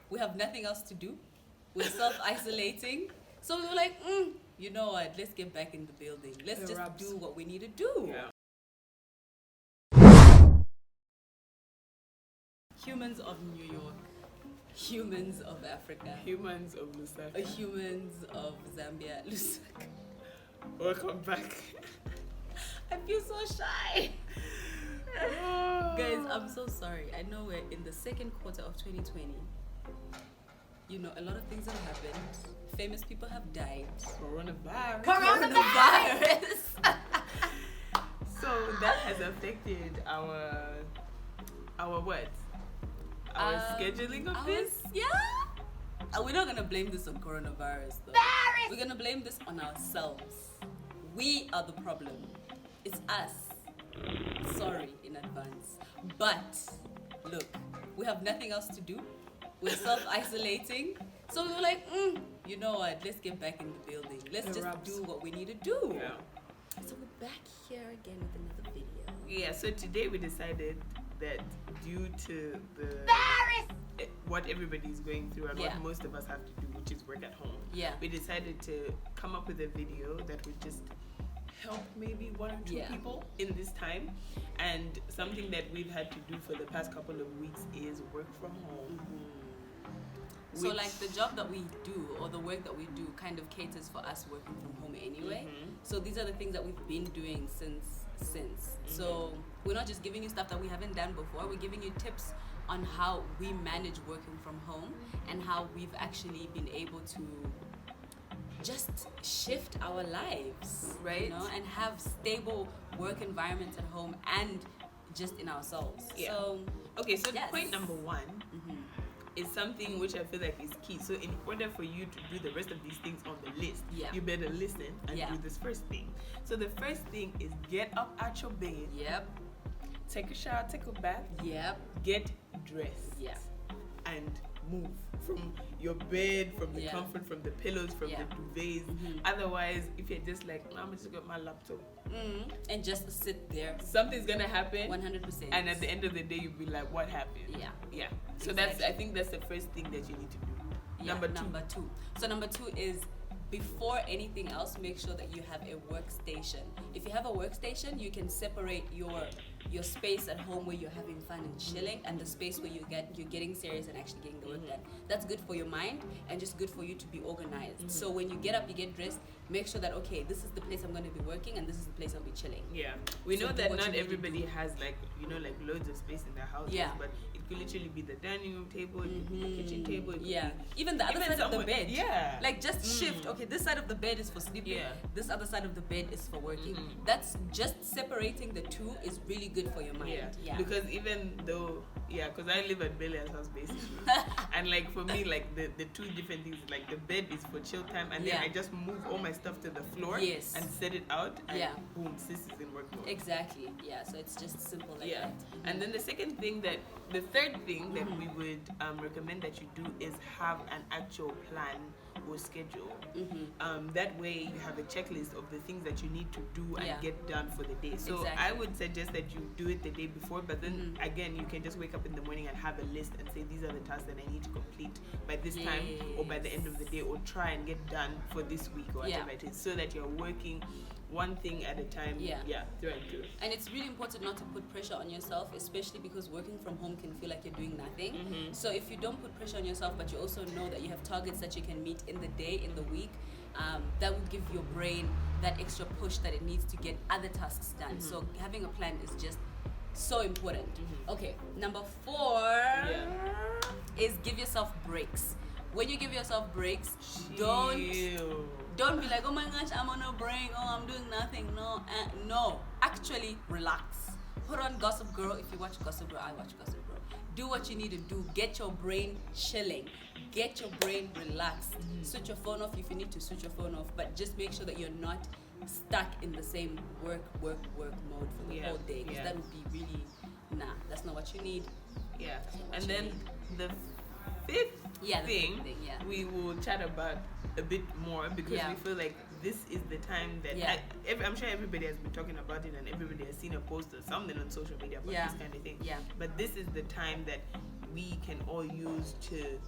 we have nothing else to do. We're self-isolating. So we were like, you know what? Let's get back in the building. Let's just do what we need to do. Yeah. Humans of New York. Humans of Africa. Humans of Lusaka. Humans of Zambia. Lusaka. Welcome back. I feel so shy. Guys, I'm so sorry. I know we're in the second quarter of 2020. You know, a lot of things have happened. Famous people have died. Coronavirus. So that has affected our what? Our scheduling of this? Yeah. We're not gonna blame this on coronavirus though. We're gonna blame this on ourselves. We are the problem. It's us. Sorry in advance. But look, we have nothing else to do. We're self-isolating. So we were like, you know what? Let's get back in the building. Let's just do what we need to do. Yeah. So we're back here again with another video. Yeah, so today we decided that due to what everybody is going through and what most of us have to do, which is work at home, we decided to come up with a video that would just help maybe one or two people in this time. And something that we've had to do for the past couple of weeks is work from home. So like the job that we do or the work that we do kind of caters for us working from home anyway. So these are the things that we've been doing since. So we're not just giving you stuff that we haven't done before. We're giving you tips on how we manage working from home and how we've actually been able to just shift our lives, right? You know, and have stable work environments at home and just in ourselves. Yeah. So okay, so point number one is something which I feel like is key. So in order for you to do the rest of these things on the list, you better listen and do this first thing. So the first thing is get up at your bed. Take a shower, take a bath. Get dressed. And move from your bed, from the comfort, from the pillows, from the duvets. Otherwise, if you're just like, I'm just got my laptop and just sit there, something's gonna happen 100%. and at the end of the day you'll be like, what happened? So I think that's the first thing that you need to do. Number two. So number two is, before anything else, make sure that you have a workstation. If you have a workstation, you can separate your space at home where you're having fun and chilling, and the space where you're getting serious and actually getting the work done. That's good for your mind and just good for you to be organized. So when you get up, you get dressed, make sure that, okay, this is the place I'm going to be working and this is the place I'll be chilling. We know that not everybody has like loads of space in their houses, but it could literally be the dining room table, it could be the kitchen table, it could be even the other side of the bed. Like just shift. Okay, this side of the bed is for sleeping. This other side of the bed is for working. That's just separating the two is really good for your mind. Because even though because I live at Beliya's house basically, and like for me, like the two different things, like the bed is for chill time, and then I just move all my stuff to the floor and set it out, and boom, sis is in work mode. Exactly. So it's just simple like that. And then the third thing that we would recommend that you do is have an actual plan or schedule. That way you have a checklist of the things that you need to do and get done for the day. So I would suggest that you do it the day before, but then again, you can just wake up in the morning and have a list and say, these are the tasks that I need to complete by this time or by the end of the day, or try and get done for this week or whatever it is, so that you're working one thing at a time, through and through. And it's really important not to put pressure on yourself, especially because working from home can feel like you're doing nothing. So if you don't put pressure on yourself, but you also know that you have targets that you can meet in the day, in the week, that will give your brain that extra push that it needs to get other tasks done. So having a plan is just so important. Okay, number 4 is give yourself breaks. When you give yourself breaks, don't be like, oh my gosh, I'm on a break, oh, I'm doing nothing. No, actually relax. Put on Gossip Girl. If you watch Gossip Girl, I watch Gossip Girl. Do what you need to do. Get your brain chilling. Get your brain relaxed. Switch your phone off if you need to switch your phone off, but just make sure that you're not stuck in the same work mode for the whole day, because that would be really, that's not what you need. And then the fifth thing we will chat about a bit more, because we feel like this is the time that I'm sure everybody has been talking about it and everybody has seen a post or something on social media about this kind of thing. But this is the time that we can all use to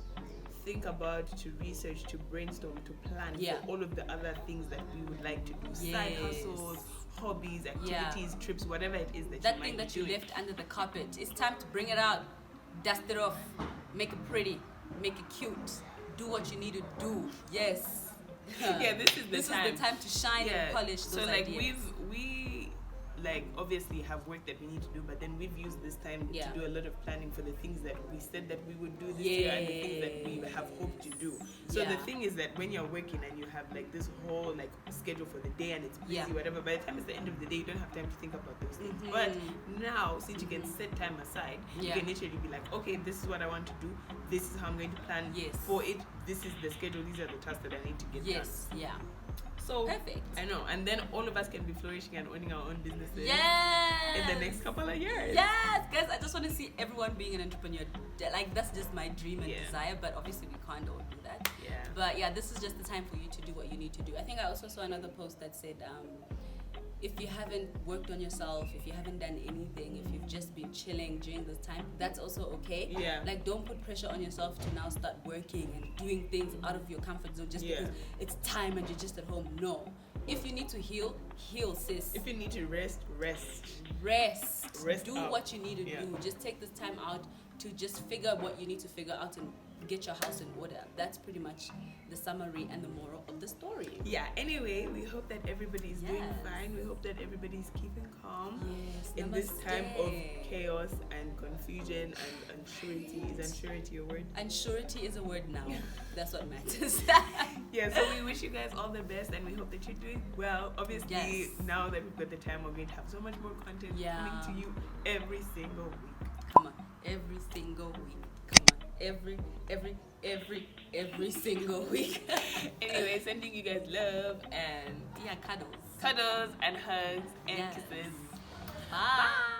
think about, to research, to brainstorm, to plan for all of the other things that we would like to do. Side hustles, hobbies, activities, trips, whatever it is that you might thing that be you doing. left under the carpet. It's time to bring it out, dust it off, make it pretty, make it cute, do what you need to do. Yes. Yeah, this is the time. This is the time to shine and polish those so like ideas. we like obviously have work that we need to do, but then we've used this time to do a lot of planning for the things that we said that we would do this year and the things that we have hoped to do. So the thing is that when you're working and you have like this whole like schedule for the day and it's busy, whatever, by the time it's the end of the day, you don't have time to think about those things. But now, since you can set time aside, you can literally be like, okay, this is what I want to do, this is how I'm going to plan for it, this is the schedule, these are the tasks that I need to get done. So perfect. I know, and then all of us can be flourishing and owning our own businesses in the next couple of years. Yes, guys, I just want to see everyone being an entrepreneur. Like, that's just my dream and desire, but obviously we can't all do that. But yeah, this is just the time for you to do what you need to do. I think I also saw another post that said, if you haven't worked on yourself, if you haven't done anything, if you've just been chilling during this time, that's also okay. Like, don't put pressure on yourself to now start working and doing things out of your comfort zone just because it's time and you're just at home. No. If you need to heal, sis. If you need to rest. Do what you need to do. Just take this time out to just figure what you need to figure out and get your house in order. That's pretty much the summary and the moral of the story. Anyway, we hope that everybody's doing fine. We hope that everybody's keeping calm in this time of chaos and confusion and unsurety. Is unsurety a word? Unsurety is a word now. That's what matters. So we wish you guys all the best and we hope that you're doing well. Obviously, now that we've got the time, we're going to have so much more content coming to you every single week. Come on, every single week. Come on, every single week. Anyway, sending you guys love and cuddles and hugs and kisses. Bye.